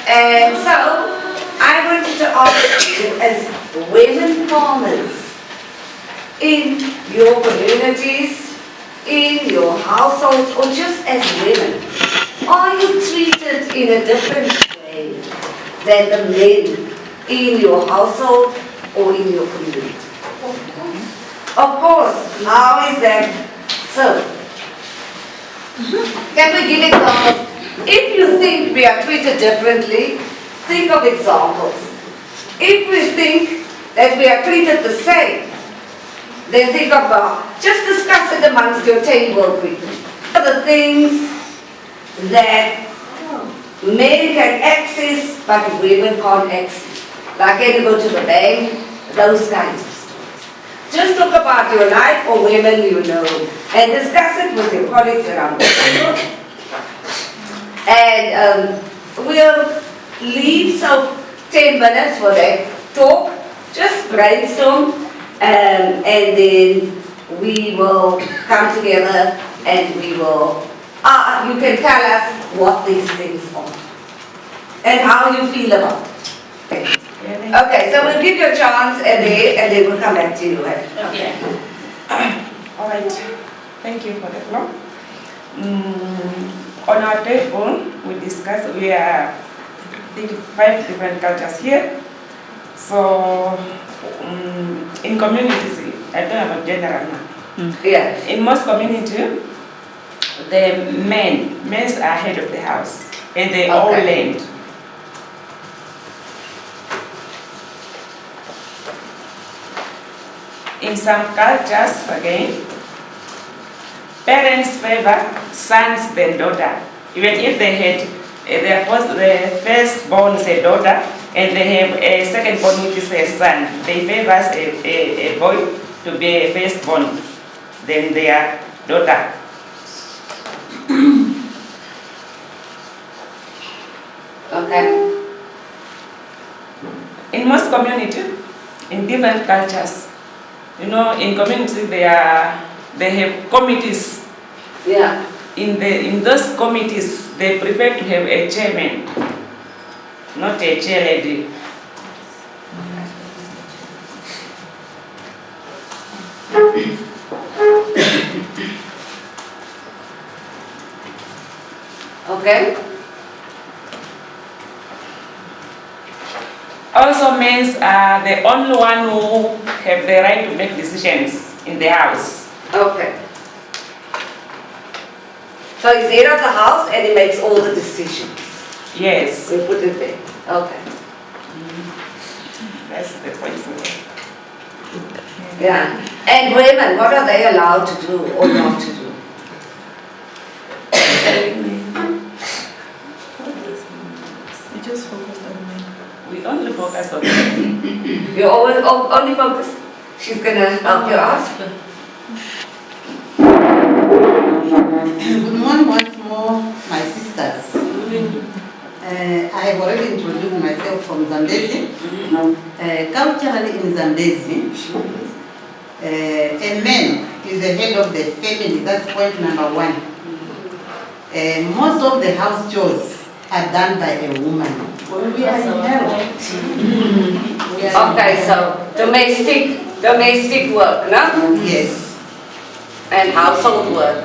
And so, I wanted to ask you, as women farmers, in your communities, in your households, or just as women, are you treated in a different way than the men in your household or in your community? Of course. How is that so? Can we give examples? If you think we are treated differently, think of examples. If we think that we are treated the same, then think about, just discuss it amongst your table quickly. The things that men can access but women can't access. Like can you go to the bank, those kinds of stories. Just talk about your life or women you know and discuss it with your colleagues around the table. And we'll leave 10 minutes for that talk, just brainstorm, and then we will come together and we will, you can tell us what these things are and how you feel about it. Okay, so we'll give you a chance and then we'll come back to you. Okay. All right. Thank you for the floor. On our table, we discussed, we are 5 different cultures here. So, in communities, I don't have a general now. Yeah. In most communities, the men are head of the house, and they all land. In some cultures, again, parents favor sons than daughter. Even if they had the firstborn is a daughter, and they have a secondborn which is a son, they favor a boy to be a firstborn than their daughter. Okay. In most communities, in different cultures, you know, in communities they have committees. Yeah. In those committees, they prefer to have a chairman, not a chairlady. Okay. Also, men are the only one who have the right to make decisions in the house. Okay. So he's head of the house and he makes all the decisions. Yes. We put it there. Okay. That's the point. Yeah. And women, what are they allowed to do or not to do? We just focused on men. We only focus on men. You always only focus. She's gonna help you ask. Good morning once more, my sisters. I have already introduced myself from Zambezi. Culturally in Zambezi, a man is the head of the family. That's point number 1. Most of the house chores are done by a woman. We are inherent. Okay, so domestic work, no? Yes. And household work.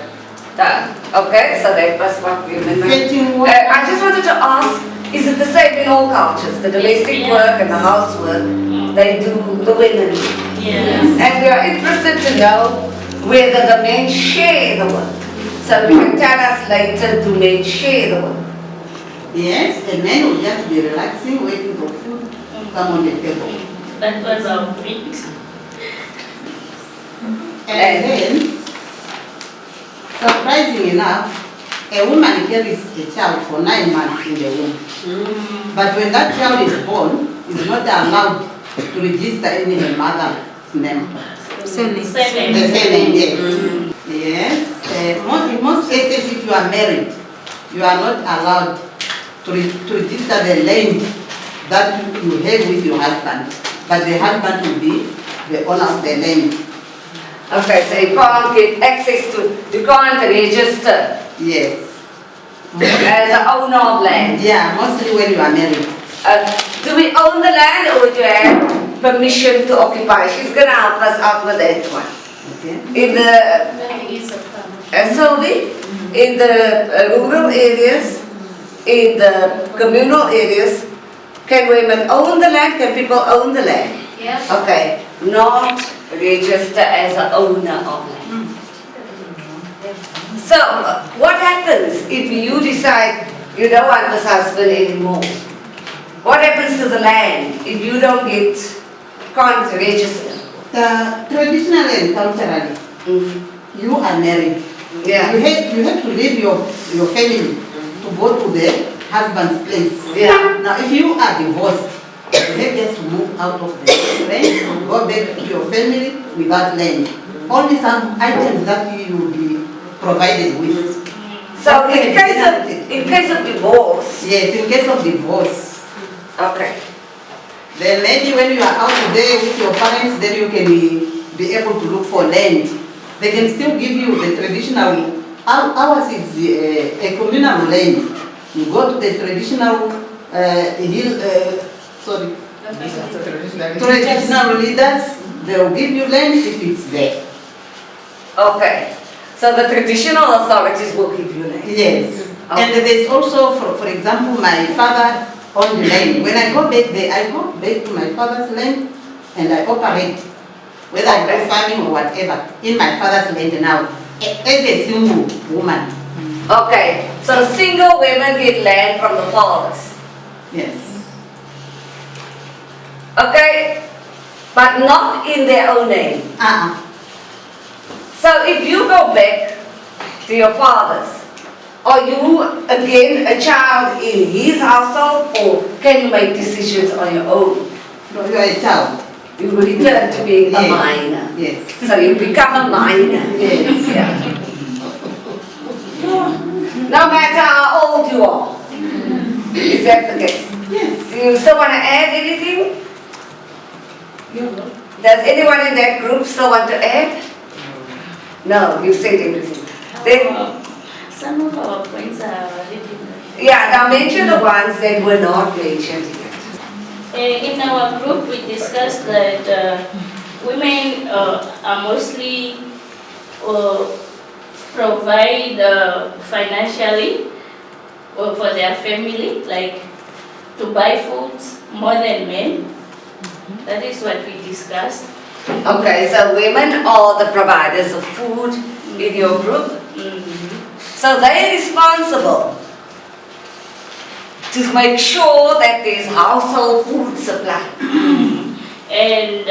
Okay, so that was what women do. Fetching water. I just wanted to ask, is it the same in all cultures? The domestic work and the housework, they do the women. Yes. And we are interested to know whether the men share the work. So you can tell us later, do men share the work? Yes, a man will just be relaxing, waiting for food to come on the table. That was our meat. And then, surprising enough, a woman carries a child for 9 months in the womb. But when that child is born, is not allowed to register any of her mother's name. Surname. The surname, yes. Yes. In most cases, if you are married, you are not allowed to register the land that you have with your husband. But the husband will be the owner of the land. Okay, so you can't get access to, you can't register. Yes. as the owner of land. Yeah, mostly when you are married. Do we own the land or do you have permission to occupy? She's going to help us out with that one. Okay. In the Sylvie, in the rural areas, in the communal areas, can women own the land? Can people own the land? Yes. Okay, not register as an owner of land. So, what happens if you decide you don't want this husband anymore? What happens to the land if you can't register? Traditionally and culturally, you are married. Yeah. You have to leave your family to go to the husband's place. Yeah. Now, if you are divorced, you have just to move out of the land, go back to your family without land. Only some items that you will be provided with. So in case of divorce. Yes, in case of divorce. Okay. Then maybe when you are out there with your parents, then you can be able to look for land. They can still give you the traditional, ours is a communal land. You go to the traditional traditional leaders, they will give you land if it's there. Okay. So the traditional authorities will give you land. Yes. Okay. And there's also, for example, my father owned the land. When I go back there, I go back to my father's land and I operate, whether I go farming or whatever, in my father's land now, as a single woman. Okay. So single women get land from the fathers. Yes. Okay. But not in their own name. So if you go back to your father's, are you again a child in his household or can you make decisions on your own? No, you are a child. You return to being a minor. Yes. So you become a minor. Yes. Yeah. No matter how old you are. Is that the case? Yes. Do you still want to add anything? Does anyone in that group still want to add? No, you said everything. Then, Some of our points are already. yeah, now mention the ones that were not mentioned yet. In our group, we discussed that women are mostly provide financially for their family, like to buy foods more than men. That is what we discussed. Okay, so women are the providers of food in your group. So they are responsible to make sure that there is household food supply. And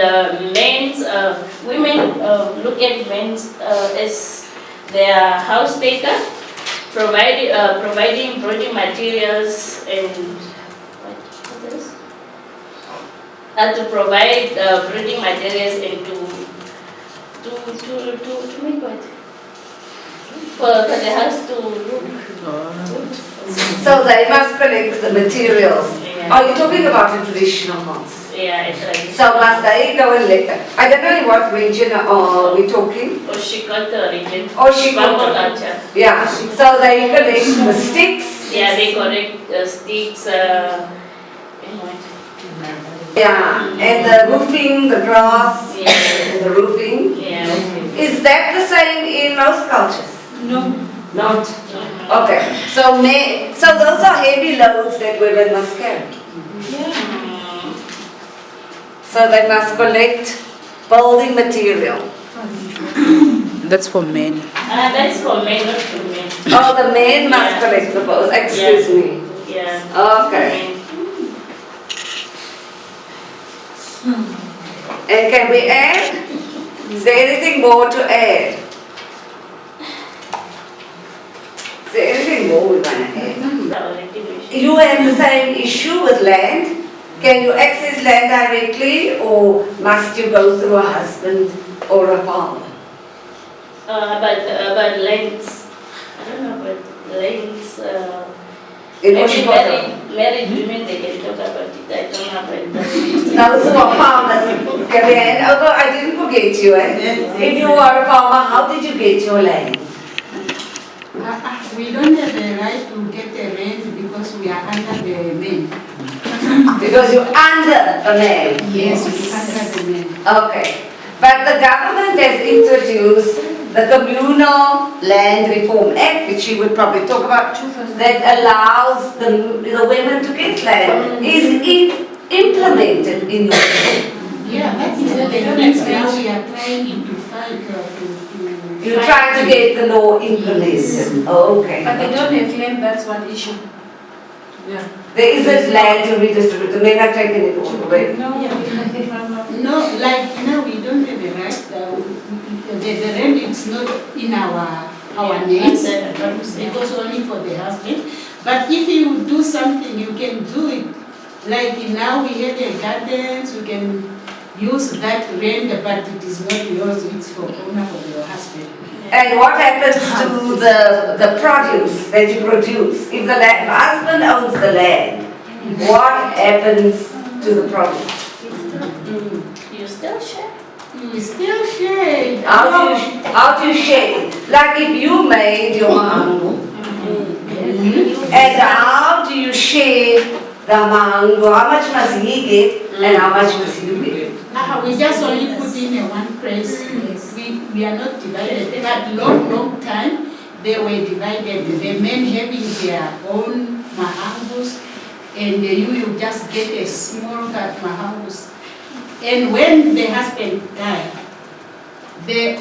women look at men as their house taker, providing building materials and what else? To provide building materials and to make what? For the house to look. So they must collect the materials. Yeah. Are you talking about a traditional house? Yeah, it's like. So must they go and I don't know in what region are we talking? Oshikoto region. Oshikoto. Culture. Yeah, so they collect the sticks. Yeah, they collect sticks, and what? Yeah, and the roofing, the grass, Yeah. the roofing. Yeah. Is that the same in most cultures? No. Not? Okay, so those are heavy loads that women must carry. Yeah. So they must collect building material. That's for men. That's for men, not for men. Oh, the men must Yeah. collect the building, excuse me. Yeah. Okay. And can we add? Is there anything more to add? Is there anything more we want to add? You have the same issue with land. Can you access land directly or must you go through a husband or a farmer? About lengths. I don't know about lengths. In Maybe Oshikoto. married women, they can talk about it. I don't know about that. Those who are farmers, can we hand over? I didn't forget you. If you are a farmer, how did you get your land? We don't have the right to get a we are under the men. Because you're under a man. Yes, we are under the men. Okay. But the government has introduced the Communal Land Reform Act, which you would probably talk about, that allows the women to get land. Is it implemented in your state? Yeah, that is the next now we are trying to fight You're trying to get the law implemented. Okay. But they don't have land, that's one issue. Yeah. There isn't land to redistribute. The men are taking it all away. No, No, like now we don't have a right, the rent is not in our names, because only for the husband. But if you do something, you can do it. Like now we have a gardens, you can use that rent, but it is not yours, it's for owner for your husband. And what happens to the produce that you produce? If the husband owns the land, what happens to the produce? You still share? You still share. How do you share? Like if you made your mango, and how do you share the mango? How much must he get and how much must you get? We just only put in a one place. We are not divided. But long time they were divided. The men having their own mahangos, and you just get a small cut mahangos. And when the husband died, the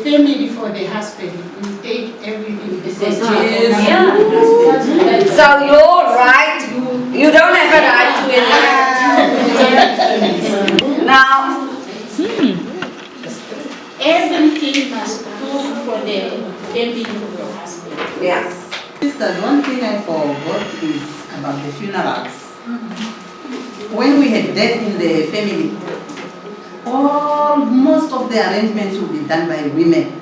family for the husband will take everything because So you're right. You don't have a right to inherit. Now, everything must go for the family for the husband. yes. Sisters, one thing I forgot is about the funerals. When we had death in the family, most of the arrangements will be done by women.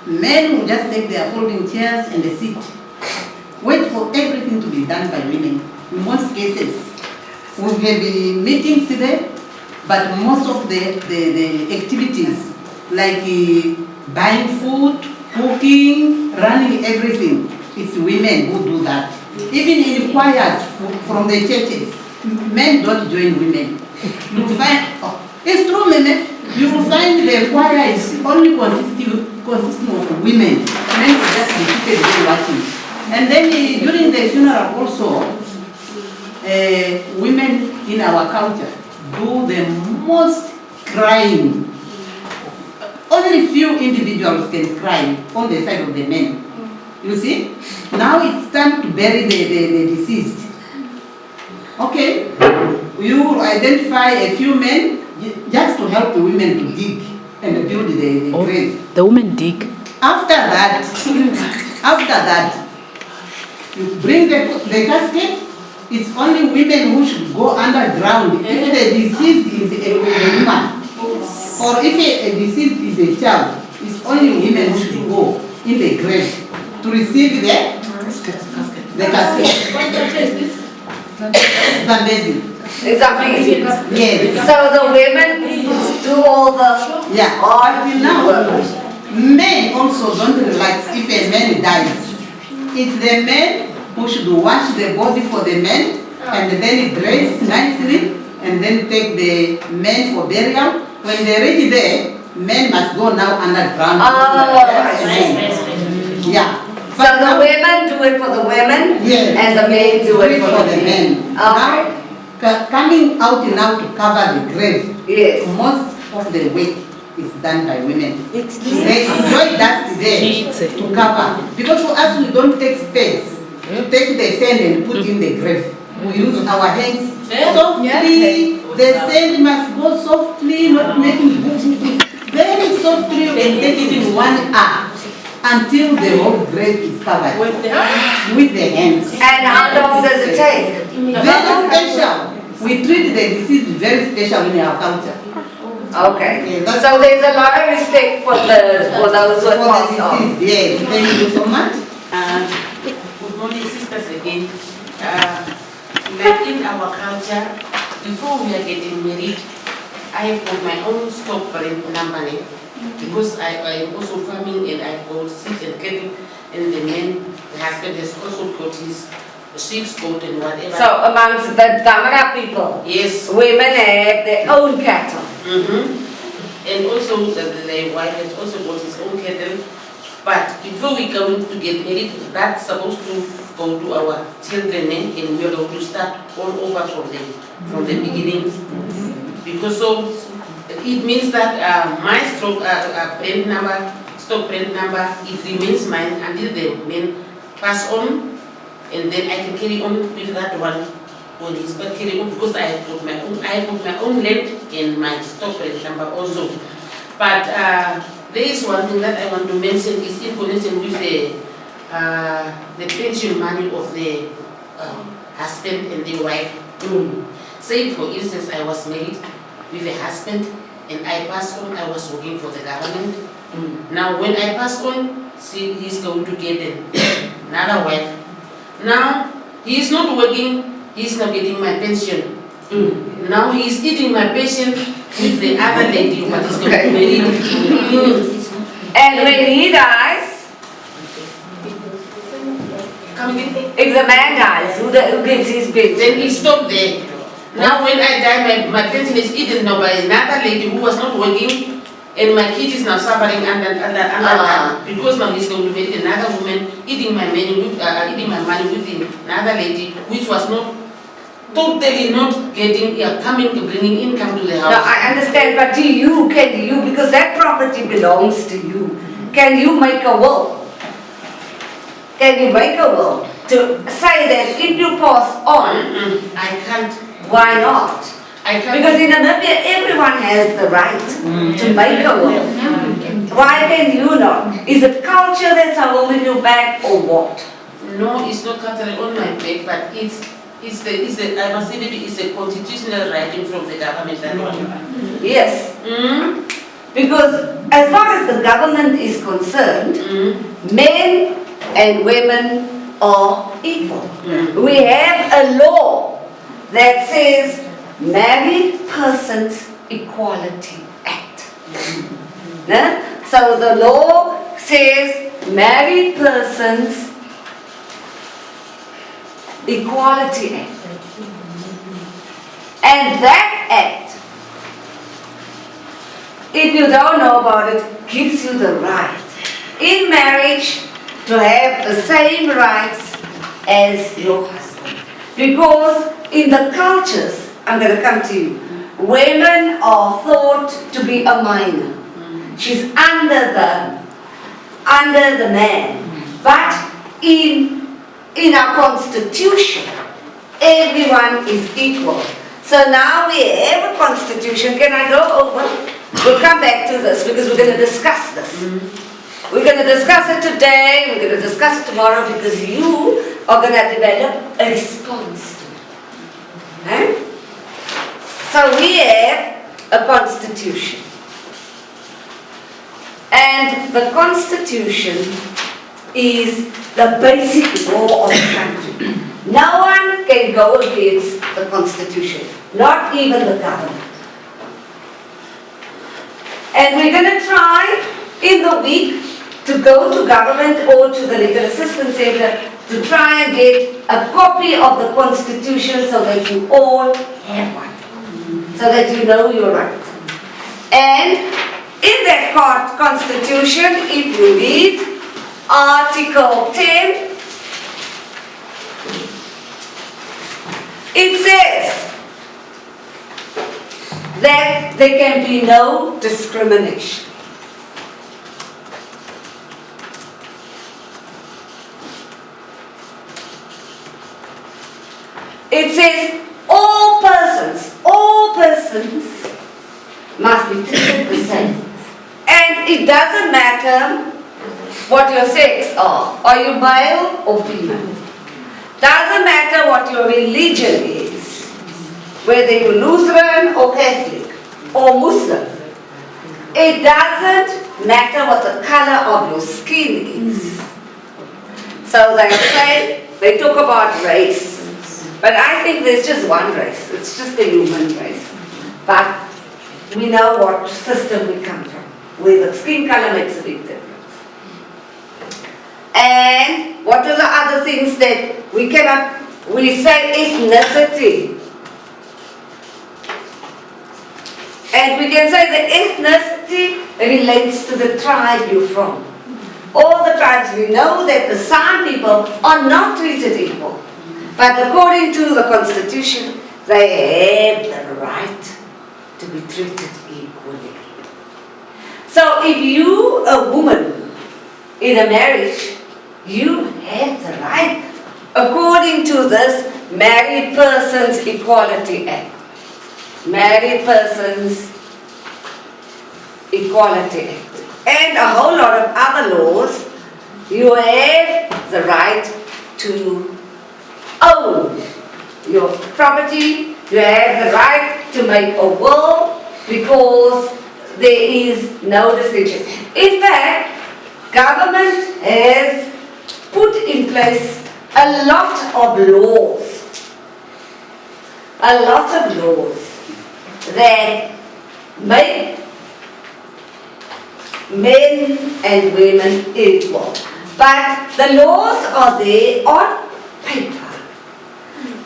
Men will just take their folding chairs and they sit. Wait for everything to be done by women. In most cases, we may be meetings there, but most of the activities, like buying food, cooking, running everything, it's women who do that. Even in choirs from the churches, men don't join women. You find, it's true, men. You will find the choir is only consisting of women. Men will just be seated there watching. And then during the funeral also, women in our culture do the most crying. Only few individuals can cry on the side of the men. You see? Now it's time to bury the deceased. Okay? You will identify a few men just to help the women to dig and build the grave. The women dig. After that, you bring the casket. It's only women who should go underground. If the deceased is a woman, or if a deceased is a child, it's only women who should go in the grave to receive the casket. What country is this? Zambezi. It's amazing. Yes. So the women do all the Yeah. odd Now, men also don't relax if a man dies. It's the men who should wash the body for the men and then dress nicely and then take the men for burial. When they reach there, men must go now underground. Yeah. So the women do it for the women, Yes. and the men do it for the men. Now, coming out now to cover the grave, Yes. most of the work is done by women. They enjoy that there to cover. Because for us, we don't take spades. We take the sand and put in the grave. We use our hands softly. The sand must go softly, not making very softly, and take it in 1 hour until the whole grave is covered with the hands. And how long does it take? Very special. We treat the deceased very special in our culture. Okay. So there's a lot of respect for those who For are the passed on. deceased, yes. Thank you so much. Good morning, sisters again. Like in our culture, before we are getting married, I have got my own stock number because I am also farming and I've got sheep and cattle, and the husband has also got his sheep's coat and whatever. So amongst the Damara people, Yes. women have their own cattle. And also the wife has also got his own cattle. But before we come to get married, that's supposed to go to our children and we are going to start all over from the beginning. Because so it means that my stock brand number, it remains mine until the men pass on, and then I can carry on with that one when he's not carry on, because I put my own land and my stock brand number also. But there is one thing that I want to mention is in connection with the pension money of the husband and the wife. Say for instance, I was married with a husband and I passed on, I was working for the government. Now when I passed on, see, he's going to get another wife. Now he is not working, he's not getting my pension. Now he is eating my pension with the other lady what is going to marry. And when he dies, Come again? if the man dies, who gives his pension? Then he stopped there. Now when I die, my pension is eaten now by another lady who was not working, and my kid is now suffering under that, because now he's going to marry another woman, eating my money with another lady, which was not totally not getting bringing income to the house. Now I understand, but can you, because that property belongs to you, can you make a will? Can you make a will to say that if you pass on, I can't. why not? I can't. Because in Namibia, everyone has the right to make a will. Why can you not? Is it culture that's holding you back or what? No, it's not cultural on my back, but I must say maybe it's a constitutional writing from the government. That one. Yes. Because as far as the government is concerned, men and women are equal. We have a law that says Married Persons Equality Act. So the law says Married Persons Equality Act. And that act, if you don't know about it, gives you the right in marriage to have the same rights as your husband. Because in the cultures, I'm going to come to you, women are thought to be a minor. She's under the man. But in our constitution, everyone is equal. So now we have a constitution. Can I go over? We'll come back to this because we're going to discuss this. We're going to discuss it today, we're going to discuss it tomorrow, because you are going to develop a response to it. So we have a constitution. And the constitution is the basic law of the country. No one can go against the constitution, not even the government. And we're going to try in the week to go to government or to the Legal Assistance Center to try and get a copy of the constitution so that you all have one, so that you know your right. And in that constitution, if you read Article 10, it says that there can be no discrimination. It says all persons must be treated the same. And it doesn't matter what your sex are you male or female? Doesn't matter what your religion is, whether you're Lutheran or Catholic or Muslim. It doesn't matter what the color of your skin is. So they talk about race. But I think there's just one race. It's just the human race. But we know what system we come from, where the skin color makes a big difference. And what are the other things that we cannot, we say ethnicity. And we can say the ethnicity relates to the tribe you're from. All the tribes, we know that the San people are not treated equal. But according to the constitution, they have the right to be treated equally. So if you, a woman, in a marriage, you have the right, according to this Married Persons Equality Act. Married Persons Equality Act. And a whole lot of other laws, you have the right to own your property, you have the right to make a will because there is no distinction. In fact, government has put in place a lot of laws that make men and women equal. But the laws are there on paper.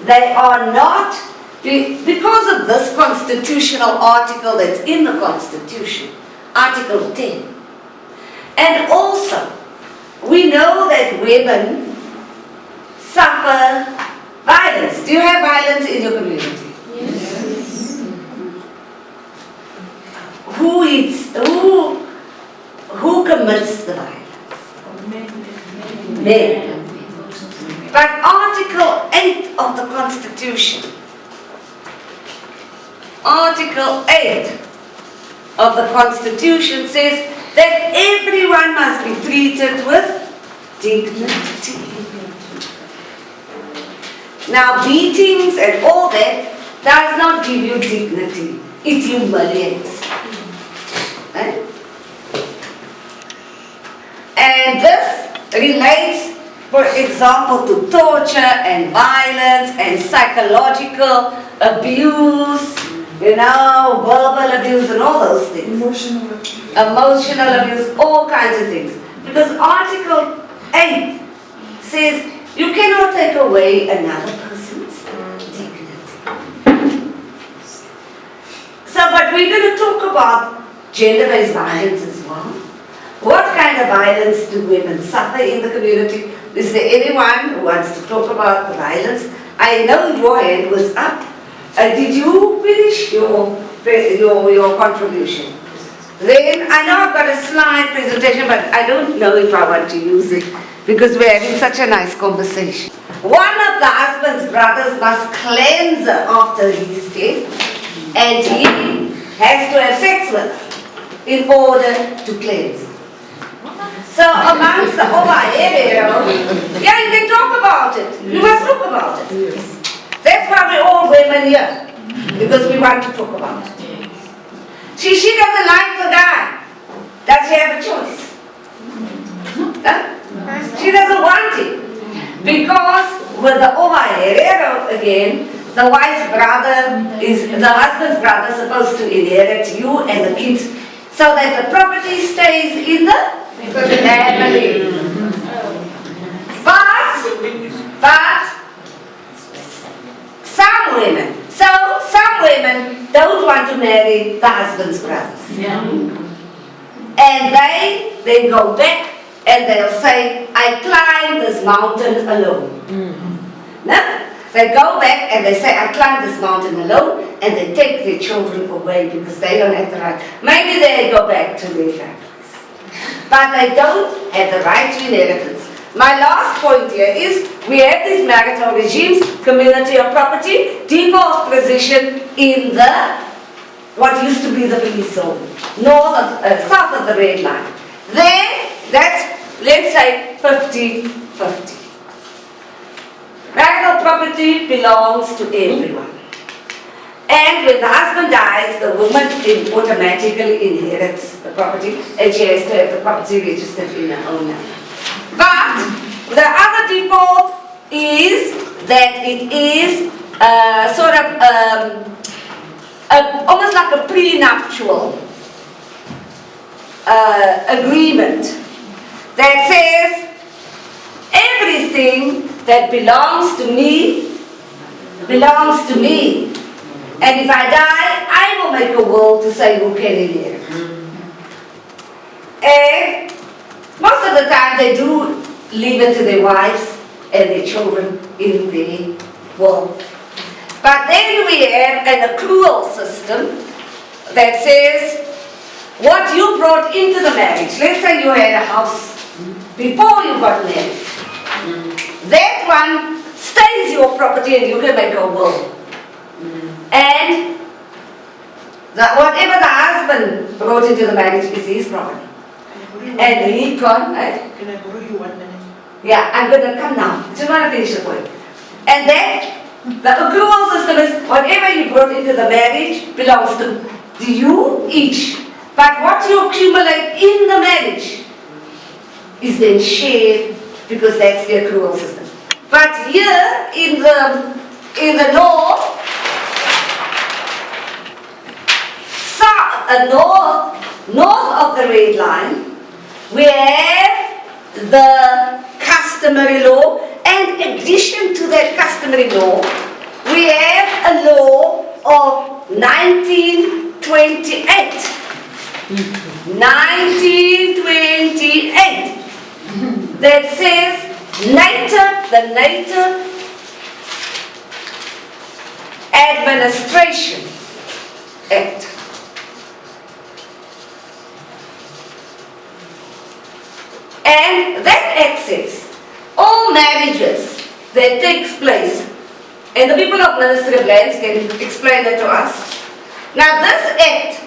They are not, because of this constitutional article that's in the Constitution, Article 10. And also, we know that women suffer violence. Do you have violence in your community? Yes. Who commits the violence? Men. But Article 8 of the Constitution, Article 8 of the Constitution says that everyone must be treated with dignity. Now beatings and all that does not give you dignity, it humiliates. Right? And this relates, for example, to torture and violence and psychological abuse, verbal abuse and all those things. Emotional abuse, all kinds of things. Because Article 8 says you cannot take away another person's dignity. So, but we're going to talk about gender-based violence as well. What kind of violence do women suffer in the community? Is there anyone who wants to talk about the violence? I know your hand was up. Did you finish your contribution? Then, I know I've got a slide presentation, but I don't know if I want to use it because we're having such a nice conversation. One of the husband's brothers must cleanse her after his death, and he has to have sex with her in order to cleanse her. So amongst the area, yeah, you can talk about it. You must talk about it. That's why we're all women here, because we want to talk about it. She doesn't like the guy. Does she have a choice? Huh? She doesn't want it. Because with the area again, the wife's brother the husband's brother supposed to inherit you and the kids so that the property stays in the family. But some women don't want to marry the husband's brothers. Yeah. And they go back and they'll say, I climbed this mountain alone. No? They go back and they say, I climbed this mountain alone, and they take their children away because they don't have the right. Maybe they go back to their families. But they don't have the right to inheritance. My last point here is, we have these marital regimes, community of property, default position in the, what used to be the police zone, south of the red line. Then, that's, let's say, 50-50. Marital property belongs to everyone. And when the husband dies, the woman automatically inherits the property, and she has to have the property registered in her own name. But the other default is that it is almost like a prenuptial agreement that says everything that belongs to me belongs to me. And if I die, I will make a will to say who can inherit. And most of the time they do leave it to their wives and their children in the will. But then we have an accrual system that says what you brought into the marriage. Let's say you had a house before you got married. That one stays your property and you can make a will. And whatever the husband brought into the marriage is his property. And he can't. Can I borrow you 1 minute? Yeah, I'm going to come now. Just want to finish the point. And then the accrual system is whatever you brought into the marriage belongs to you each. But what you accumulate in the marriage is then shared because that's the accrual system. But here in the law, north of the red line, we have the customary law, and in addition to that customary law, we have a law of 1928. 1928 that says the Native Administration Act. And that act says all marriages that takes place, and the people of Ministry of Lands can explain that to us. Now this act,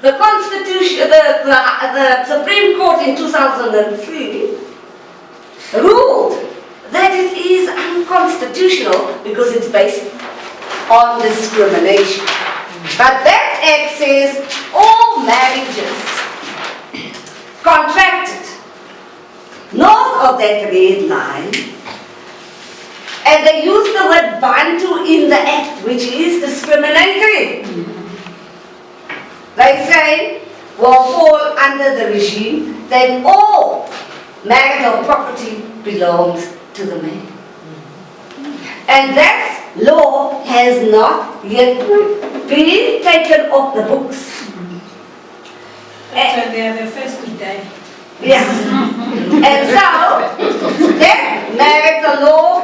the Constitution, the Supreme Court in 2003 ruled that it is unconstitutional because it's based on discrimination. But that act says all marriages contracted north of that red line, and they use the word Bantu in the act, which is discriminatory. They say, will fall under the regime that all marital property belongs to the man. And that law has not yet been taken off the books. So they are the first to die. Yeah. And so, that marital law,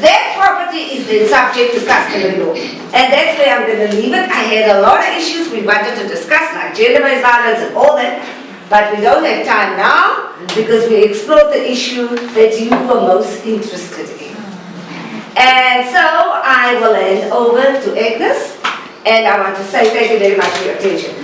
that property is then subject to customary law. And that's where I'm going to leave it. I had a lot of issues we wanted to discuss, like gender-based violence and all that, but we don't have time now because we explored the issue that you were most interested in. And so, I will hand over to Agnes, and I want to say thank you very much for your attention.